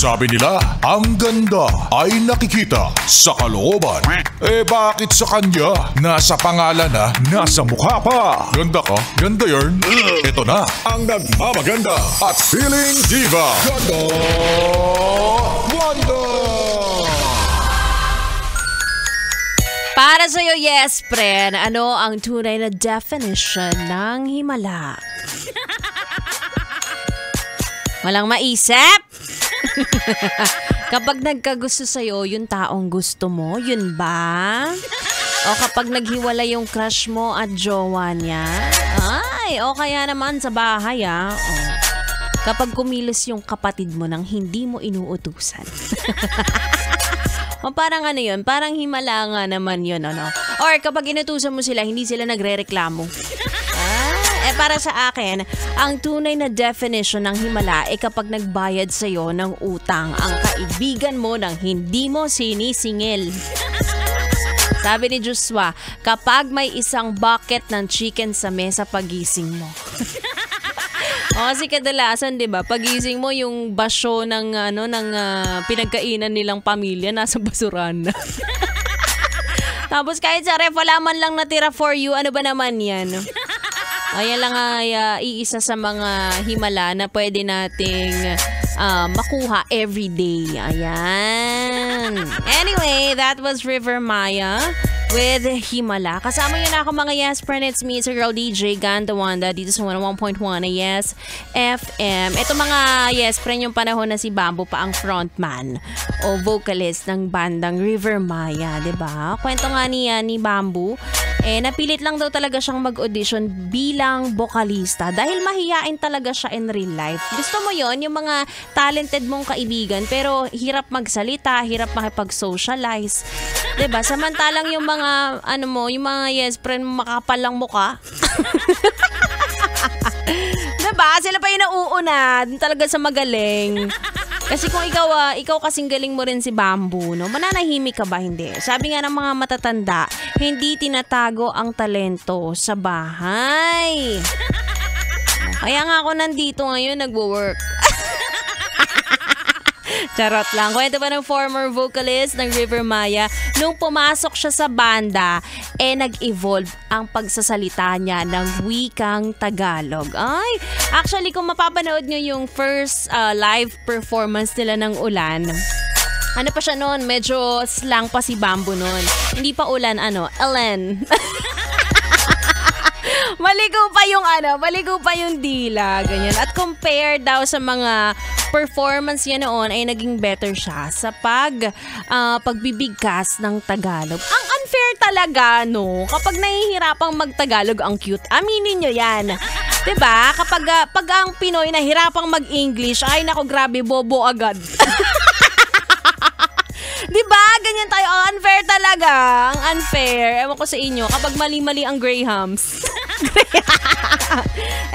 Sabi nila, ang ganda ay nakikita sa kalooban. Bakit sa kanya? Nasa pangalan na, nasa mukha pa. Ganda ka? Ganda yarn. Ito na, ang nagmamaganda at feeling diva. Ganda Wanda! Para sa'yo, yes, friend, ano ang tunay na definition ng himala? Walang maisip? Kapag nagkagusto sa'yo yung taong gusto mo, yun ba? O kapag naghiwalay yung crush mo at jowa niya? Ay, o kaya naman sa bahay O. Kapag kumilos yung kapatid mo nang hindi mo inuutusan. O parang ano yun, parang himala nga naman yun, ano? Or kapag inutusan mo sila, hindi sila nagre-reklamo. Para sa akin, ang tunay na definition ng himala ay kapag nagbayad sa'yo ng utang ang kaibigan mo nang hindi mo sinisingil. Sabi ni Joshua, kapag may isang bucket ng chicken sa mesa pagising mo. Kasi kadalasan, 'di ba, pagising mo yung basyo ng pinagkainan nilang pamilya nasa basurahan na. Tapos kahit sa ref wala man lang natira for you, ano ba naman 'yan? Ayan lang ay iisa sa mga himala na pwede nating makuha everyday. Ayan. Anyway, that was River Maya with Himala. Kasama yun ako mga Yes Friend. It's me, it's your girl DJ Ganda Wanda dito sa 101.1 na Yes FM. Ito mga Yes Friend, yung panahon na si Bamboo pa ang frontman o vocalist ng bandang River Maya, diba? Kwento nga ni Bamboo, napilit lang daw talaga siyang mag-audition bilang vokalista dahil mahiyain talaga siya in real life. Gusto mo yon, yung mga talented mong kaibigan pero hirap magsalita, hirap makipag-socialize. Diba? Samantalang yung mga yung mga Yes Friend makapal lang mukha. Diba? Sila pa yung nauuna talaga sa magaling. Kasi kung ikaw kasing galing mo rin si Bamboo, no? Mananahimik ka ba? Hindi. Sabi nga ng mga matatanda, hindi tinatago ang talento sa bahay. Kaya nga ako nandito ngayon nagwo-work. Charot lang. Kwento pa ng former vocalist ng River Maya, nung pumasok siya sa banda, nag-evolve ang pagsasalita niya ng wikang Tagalog. Ay, actually kung mapapanood nyo yung first live performance nila ng Ulan, ano pa siya noon? Medyo slang pa si Bamboo noon. Hindi pa Ulan, Ellen. Maligo pa yung dila, ganyan. At compared daw sa mga performance niya noon ay naging better siya sa pagbibigkas ng Tagalog. Ang unfair talaga, no? Kapag nahihirapang mag-Tagalog ang cute, aminin nyo yan. 'Di ba? Pag ang Pinoy nahihirapang mag-English, ay nako, grabe, bobo agad. Diba? Ganyan tayo. Unfair talaga. Ang unfair. Ewan ko sa inyo, kapag mali-mali ang Grahams.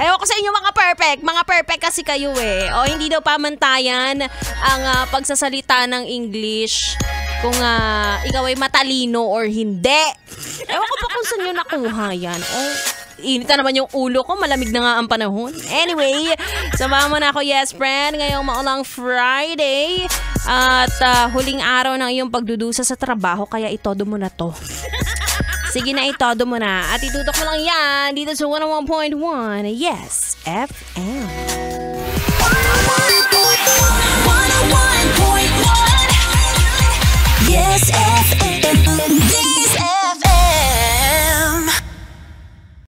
Ewan ko sa inyo mga perfect. Mga perfect kasi kayo O hindi daw pamantayan ang pagsasalita ng English kung ikaw ay matalino or hindi. Ewan ko pa kung saan nyo nakuha yan. Init na naman yung ulo ko. Malamig na nga ang panahon. Anyway, samahan mo na ako, Yes Friend, ngayong maulang Friday. At huling araw ng iyong pagdudusa sa trabaho, kaya itodo mo na to. Sige na, itodo mo na. At itutok mo lang yan dito sa 101.1 Yes FM. 101.1 Yes FM.